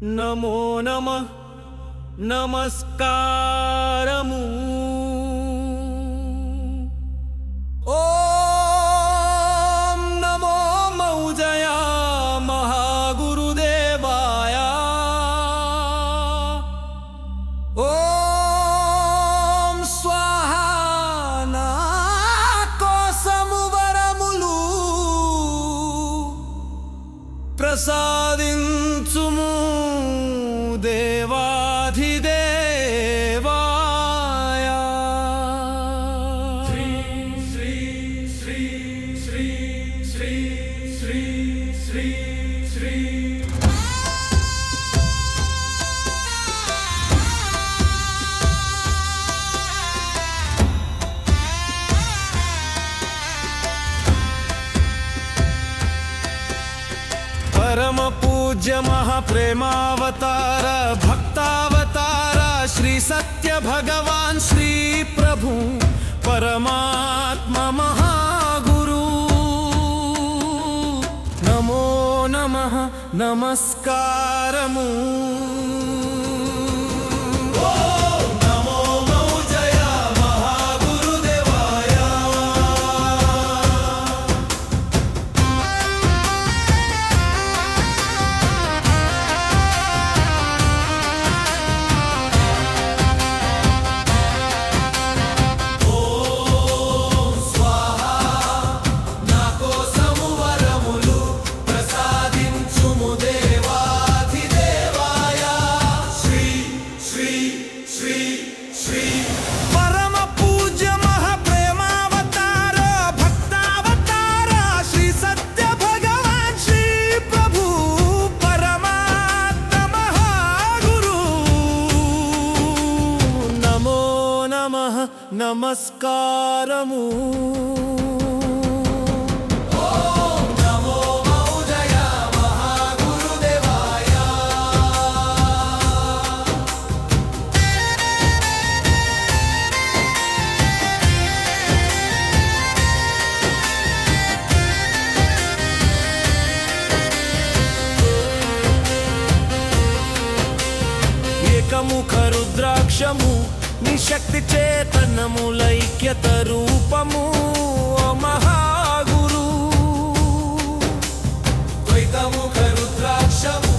నమో నమః నమస్కారము ఓం నమో మౌజయ మహాగురుదేవాయ ఓం స్వాహా నా కోసము వరములు ప్రసాదించుము దేవాధిదేవాయ శ్రీ శ్రీ శ్రీ శ్రీ శ్రీ శ్రీ శ్రీ శ్రీ परम पूज्य महाप्रेमावतार भक्तावतार श्री सत्य भगवान श्री प्रभु परमात्मा महागुरु नमो नमः नमस्कारमु నమస్కారము ఓం నమో మౌజయ మహాగురుదేవాయ ఏకముఖ రుద్రాక్షము నిశక్తి చేతనములైక్యత రూపము మహాగురు ద్వైతముఖ రుద్రాక్షము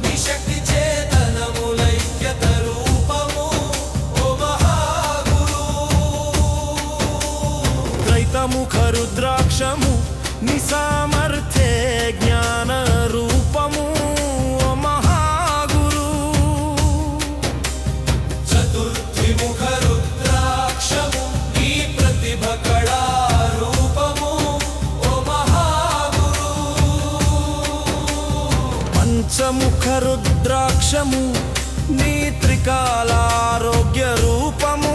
నిశక్తి చేతనములైక్యత రూపము మహాగురు ద్వైతముఖ రుద్రాక్షము నిసామర్థ్యే జ్ఞాన రూపము పంచముఖ రుద్రాక్షము నీ త్రికాలారోగ్య రూపము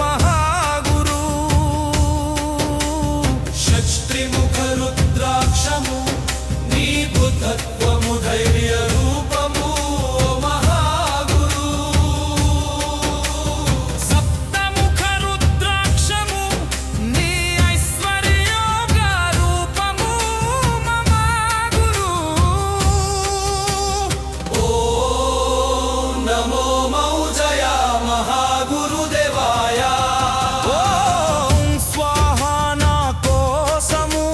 మహాగురు షష్ట్రిముఖ రుద్రాక్షము నీ బుద్ధత్వము ధైర్య రూపము మహాగురు సప్తముఖ రుద్రాక్షము నీ ఐశ్వర్యోగ రూపము నమో మౌజయ మహాగురుదేవాయ ఓం స్వాహా నా కోసము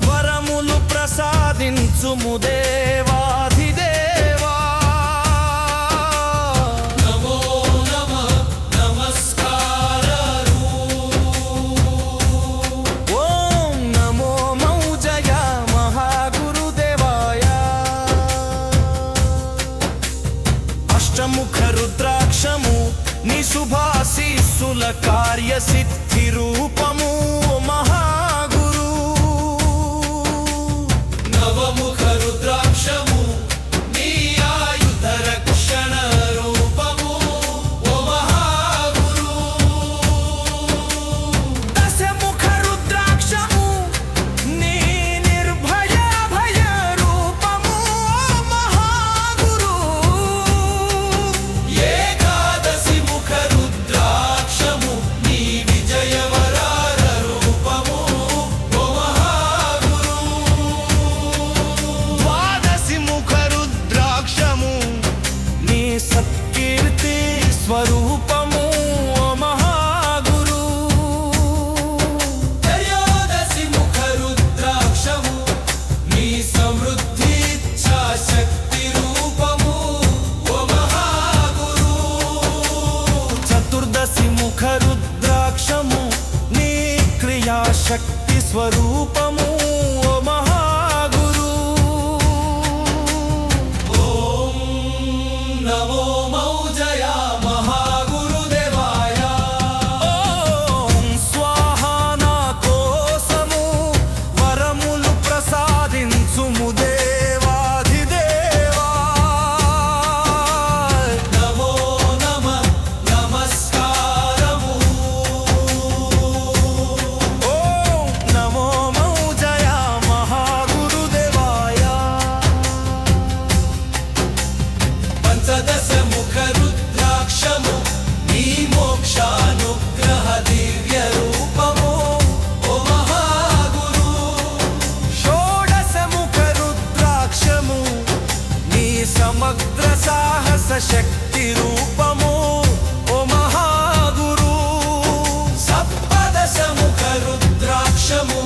వరములు ప్రసాదించుము దేవాధిదేవా నమో నమః నమస్కారము ఓం నమో మౌజయ మహాగురుదేవాయ అష్టముఖ రుద్రాక్షము నీ శుభాశీస్సుల కార్యసిద్ధి రూపము మహాగురు నవముఖ రుద్రాక్షము నీ ఆయుధ రక్షణ రూపము మహాగురు దశముఖ రుద్రాక్షము నీ నిర్భయ భయ రూపము మహాగురు ఏకాదశి ముఖ రుద్రాక్షము నీ విజయ వరా స్వరూపము ఓ మహాగురు. త్రయోదశి ముఖ రుద్రాక్షము నీ సమృద్ధి ఇచ్ఛా శక్తి రూపము ఓ మహాగురు. చతుర్దశి ముఖ రుద్రాక్షము నీ క్రియాశక్తి స్వరూపము ఓ మహాగురు. ఓం నమో మౌజయ మహాగురుదేవాయ. ఓం స్వాహా నా కోసము వరములు ప్రసాదించుము దేవాధిదేవా. నమో నమః నమస్కారము. ఓం నమో మౌజయ మహాగురుదేవాయ. పంచదశ ముఖ రుద్రాక్షము నీ మోక్షానుగ్రహ దివ్య రూపము ఓ మహాగురు. షోడశ ముఖ రుద్రాక్షము నీ సమగ్ర సాహస శక్తి రూపము ఓ మహాగురు. సప్తదశ ముఖ రుద్రాక్షము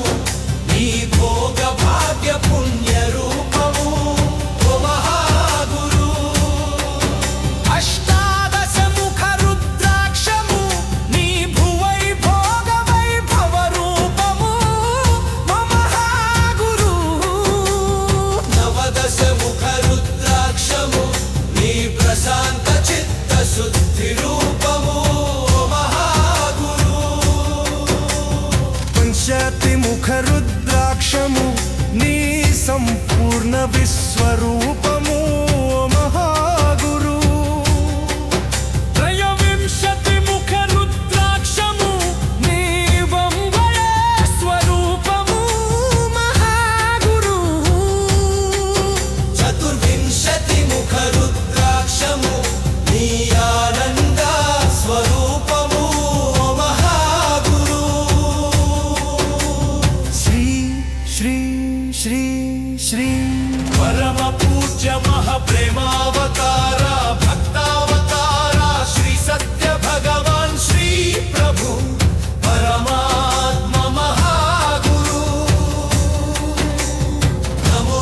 నీ భోగ భాగ్య పుణ్య రూపము ఓ మహాగురు. అష్టాదశ ముఖ రుద్రాక్షము నీ భువైభోగ వైభవ రూపము ఓ మహాగురు. నవదశ ముఖ రుద్రాక్షము నీ ప్రశాంత చిత్త శుద్ధి రూపము ఓ మహాగురు. పంచతి ముఖ రుద్రాక్షము నీ సంపూర్ణ విశ్వరూపము ఓ మహాగురు. త్రయోవింశతి ముఖ రుద్రాక్షము నీ వంవయ స్వరూపము మహాగురు. చతుర్వింశతి ముఖ రుద్రాక్షము నీ ఆనంద స్వరూపము ఓ మహాగురు. శ్రీ శ్రీ శ్రీ శ్రీ పరమ పూజ్య మహాప్రేమావతార భక్తావతార శ్రీ సత్య భగవాన్ శ్రీ ప్రభు పరమాత్మ మహాగురు. నమో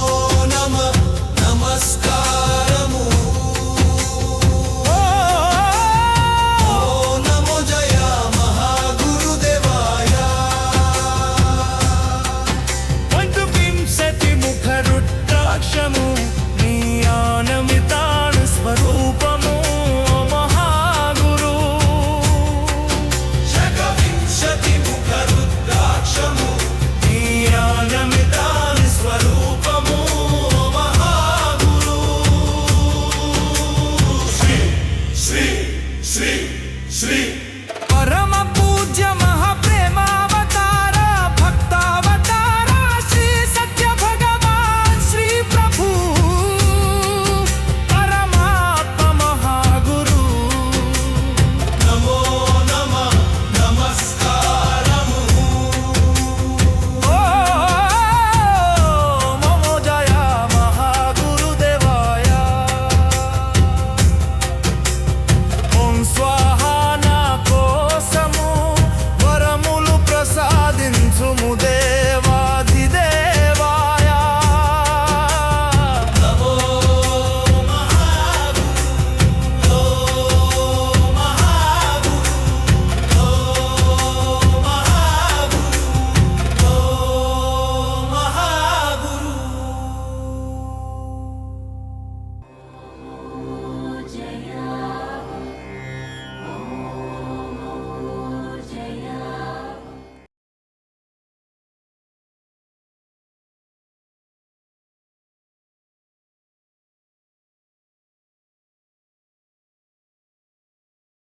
నమః నమస్కారము. ఓ నమో జయ మహాగురుదేవాయ. పంచవింశతి ముఖ రుద్రాక్షము నీ ఆనమితాన స్వరూపము ఓ మహాగురు. శతవింశతి ముఖ రుద్రాక్షము నీ ఆనమితాన స్వరూపము ఓ మహాగురు. శ్రీ శ్రీ శ్రీ శ్రీ పరమ పూజ్య